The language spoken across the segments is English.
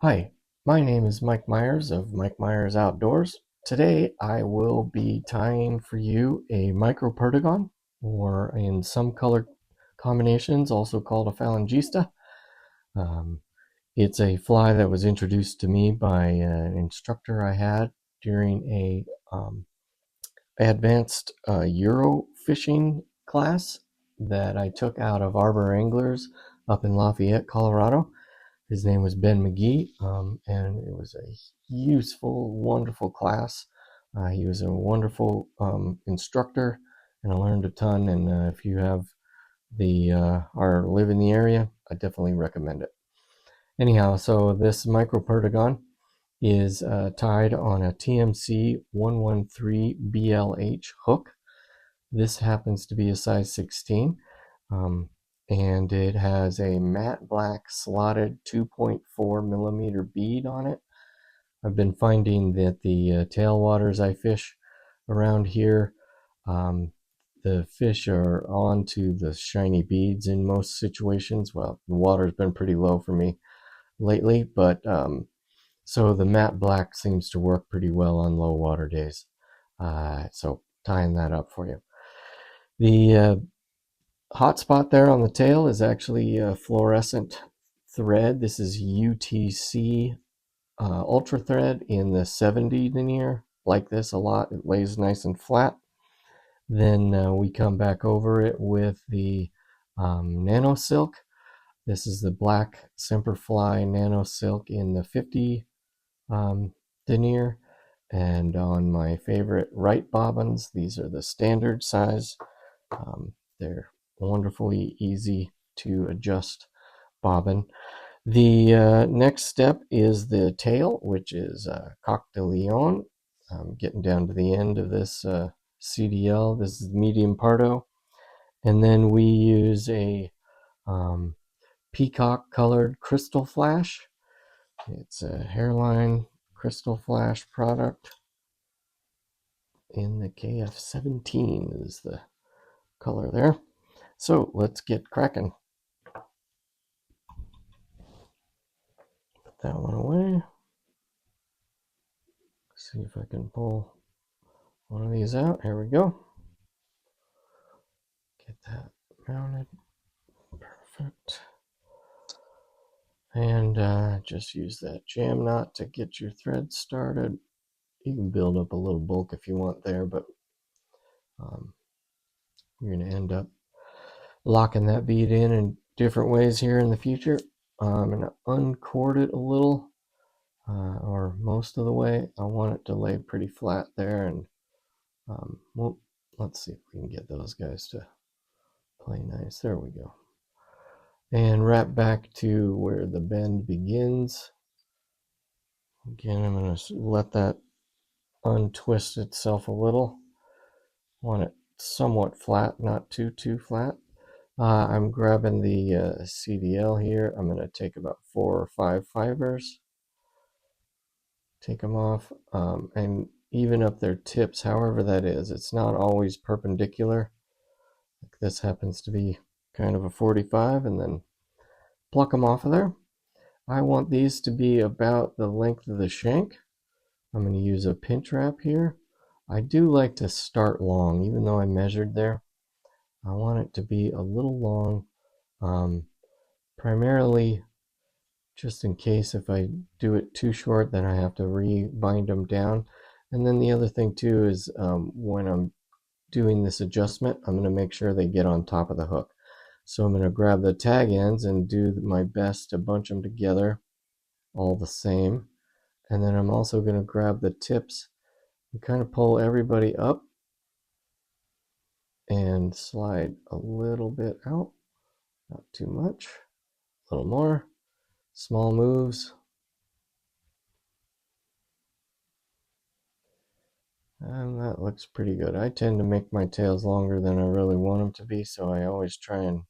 Hi, my name is Mike Myers of Mike Myers Outdoors. Today I will be tying for you a Micro Perdigon, or in some color combinations also called a Falangista. Um, it's a fly that was introduced to me by an instructor I had during a advanced Euro fishing class that I took out of Arbor Anglers up in Lafayette, Colorado. His name was Ben McGee, and it was a useful, wonderful class. He was a wonderful instructor, and I learned a ton. And if you have the or live in the area, I definitely recommend it. Anyhow, so this Micro Perdigon is tied on a TMC 113 BLH hook. This happens to be a size 16. Um, and it has a matte black slotted 2.4 millimeter bead on it. I've been finding that the tailwaters I fish around here, um, the fish are onto the shiny beads in most situations. Well, the water's been pretty low for me lately, but so the matte black seems to work pretty well on low water days. So tying that up for you. The hot spot there on the tail is actually a fluorescent thread. This is UTC Ultra Thread in the 70 denier. Like this a lot. It lays nice and flat. Then we come back over it with the Nano Silk. This is the black Semperfly Nano Silk in the 50 denier. And on my favorite right bobbins, these are the standard size. They're wonderfully easy to adjust bobbin. The next step is the tail, which is Coq de Leon. I'm getting down to the end of this CDL. This is medium Pardo. And then we use a peacock colored crystal flash. It's a hairline crystal flash product in the KF17 is the color there. So let's get cracking. Put that one away. See if I can pull one of these out. Here we go. Get that mounted. Perfect. And just use that jam knot to get your thread started. You can build up a little bulk if you want there, but you're going to end up locking that bead in different ways here in the future. I'm going to uncord it a little, or most of the way. I want it to lay pretty flat there, and well, let's see if we can get those guys to play nice. There we go. And wrap back to where the bend begins. Again, I'm going to let that untwist itself a little. Want it somewhat flat, not too flat. I'm grabbing the CDL here. I'm going to take about 4 or 5 fibers, take them off, and even up their tips, however that is. It's not always perpendicular. Like this happens to be kind of a 45, and then pluck them off of there. I want these to be about the length of the shank. I'm going to use a pinch wrap here. I do like to start long, even though I measured there. I want it to be a little long, primarily just in case if I do it too short, then I have to rebind them down. And then the other thing too is when I'm doing this adjustment, I'm going to make sure they get on top of the hook. So I'm going to grab the tag ends and do my best to bunch them together all the same. And then I'm also going to grab the tips and kind of pull everybody up and slide a little bit out, not too much, a little more, small moves. And that looks pretty good. I tend to make my tails longer than I really want them to be, so I always try and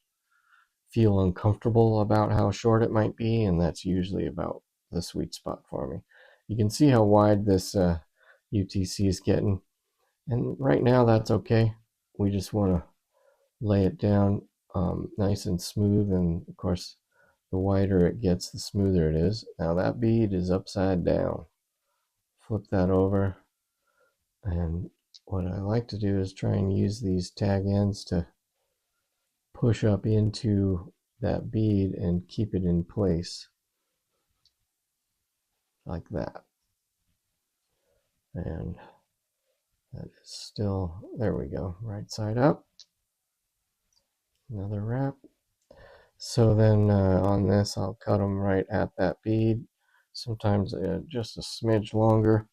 feel uncomfortable about how short it might be, and that's usually about the sweet spot for me. You can see how wide this UTC is getting, and right now that's okay. We just want to lay it down nice and smooth, and of course the wider it gets, the smoother it is. Now that bead is upside down. Flip that over, and what I like to do is try and use these tag ends to push up into that bead and keep it in place like that. And that is still, there we go, right side up. Another wrap. So then on this, I'll cut them right at that bead. Sometimes just a smidge longer.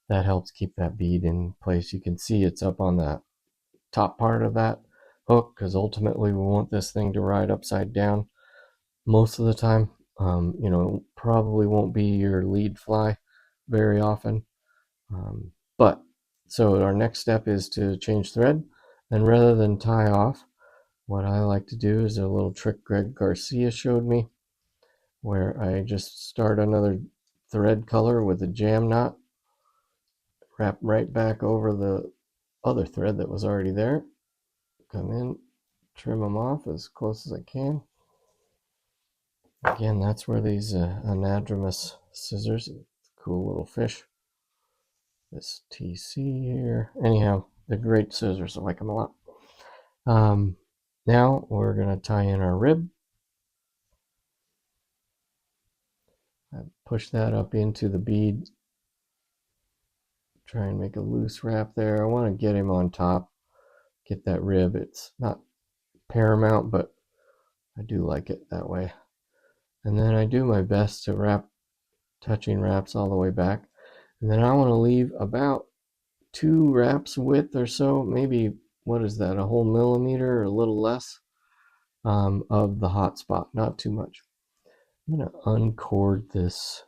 That helps keep that bead in place. You can see it's up on the top part of that hook, because ultimately we want this thing to ride upside down most of the time. You know, probably won't be your lead fly very often. But so our next step is to change thread, and rather than tie off, what I like to do is a little trick Greg Garcia showed me, where I just start another thread color with a jam knot, wrap right back over the other thread that was already there, come in, trim them off as close as I can. Again, that's where these anadromous scissors, cool little fish, this TC here, anyhow, they're great scissors, I like them a lot. Now we're going to tie in our rib. I push that up into the bead, try and make a loose wrap there. I want to get him on top, get that rib. It's not paramount, but I do like it that way. And then I do my best to wrap touching wraps all the way back. And then I want to leave about 2 wraps width or so, maybe, what is that, a whole millimeter or a little less of the hot spot, not too much. I'm going to uncord this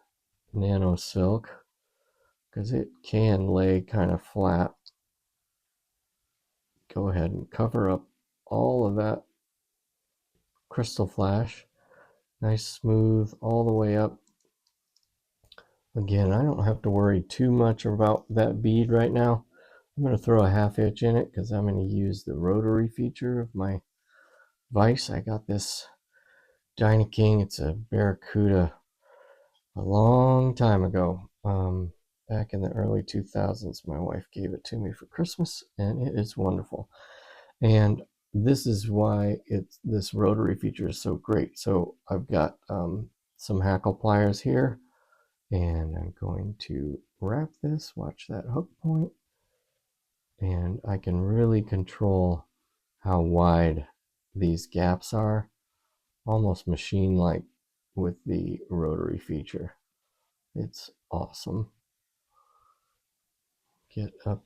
nano silk because it can lay kind of flat. Go ahead and cover up all of that crystal flash. Nice smooth all the way up. Again, I don't have to worry too much about that bead right now. I'm going to throw a 1/2 inch in it because I'm going to use the rotary feature of my vise. I got this Dyna King. It's a Barracuda a long time ago. Back in the early 2000s, my wife gave it to me for Christmas, and it is wonderful. And this is why this rotary feature is so great. So I've got some hackle pliers here, and I'm going to wrap this. Watch that hook point, and I can really control how wide these gaps are, almost machine-like with the rotary feature. It's awesome. Get up,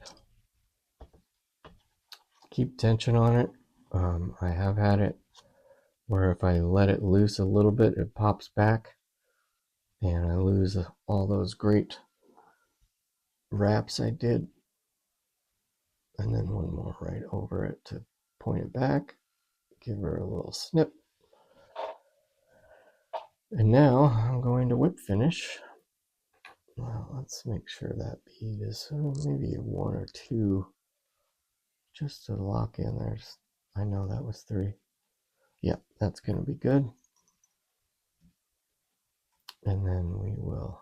keep tension on it. I have had it where if I let it loose a little bit, it pops back, and I lose all those great wraps I did. And then one more right over it to point it back, give her a little snip. And now I'm going to whip finish. Well, let's make sure that bead is maybe 1 or 2 just to lock in there. I know that was 3. Yep, that's going to be good. And then we will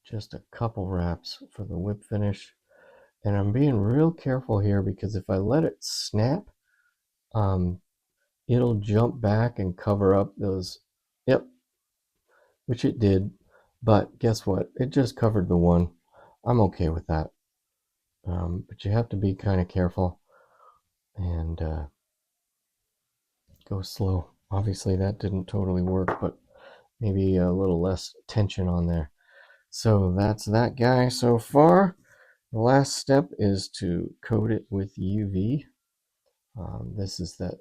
just a couple wraps for the whip finish. And I'm being real careful here because if I let it snap, it'll jump back and cover up those, yep, which it did. But guess what? It just covered the one. I'm okay with that. But you have to be kind of careful and go slow. Obviously that didn't totally work, but maybe a little less tension on there. So that's that guy so far. The last step is to coat it with UV. This is that,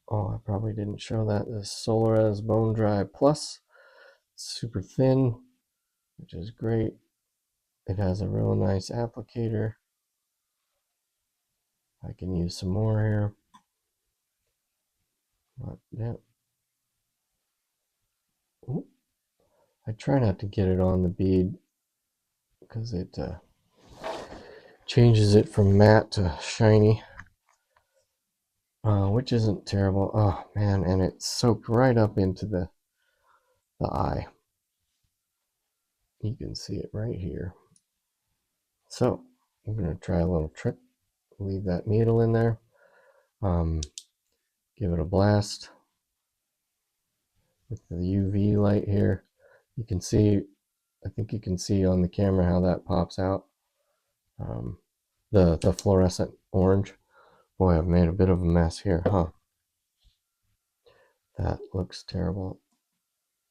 oh, I probably didn't show that, the Solares Bone Dry Plus. Super thin, which is great. It has a real nice applicator. I can use some more here. Yeah. Ooh. I try not to get it on the bead because it changes it from matte to shiny, which isn't terrible. Oh man, and it soaked right up into the the eye. You can see it right here. So I'm going to try a little trick. Leave that needle in there. Give it a blast with the UV light here. You can see, I think you can see on the camera how that pops out. The fluorescent orange. Boy, I've made a bit of a mess here, huh? That looks terrible.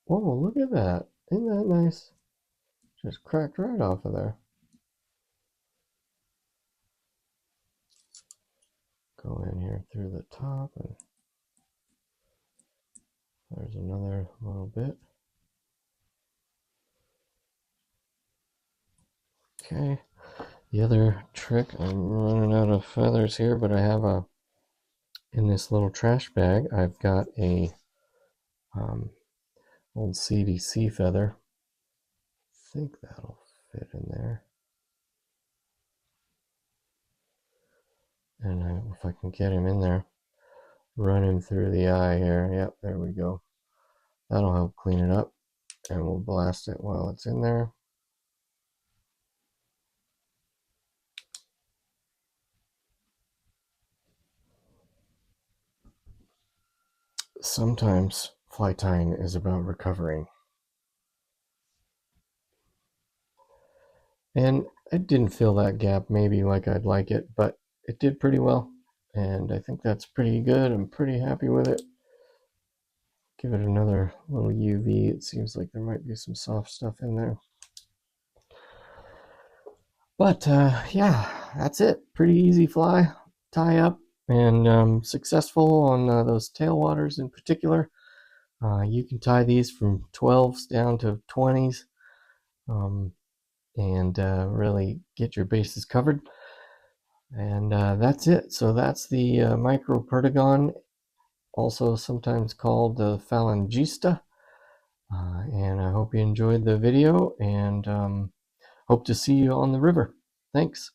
Whoa, look at that. Isn't that nice? Just cracked right off of there. Go in here through the top, and there's another little bit. Okay, the other trick, I'm running out of feathers here, but I have in this little trash bag, I've got a old CDC feather. I think that'll fit in there. And if I can get him in there, run him through the eye here. Yep, there we go. That'll help clean it up, and we'll blast it while it's in there. Sometimes fly tying is about recovering. And I didn't fill that gap maybe like I'd like it, but it did pretty well. And I think that's pretty good. I'm pretty happy with it. Give it another little UV. It seems like there might be some soft stuff in there. But yeah, that's it. Pretty easy fly tie up, and successful on those tailwaters in particular. You can tie these from 12s down to 20s, and really get your bases covered. And that's it. So that's the Micro Perdigon, also sometimes called the Falangista. And I hope you enjoyed the video, and hope to see you on the river. Thanks.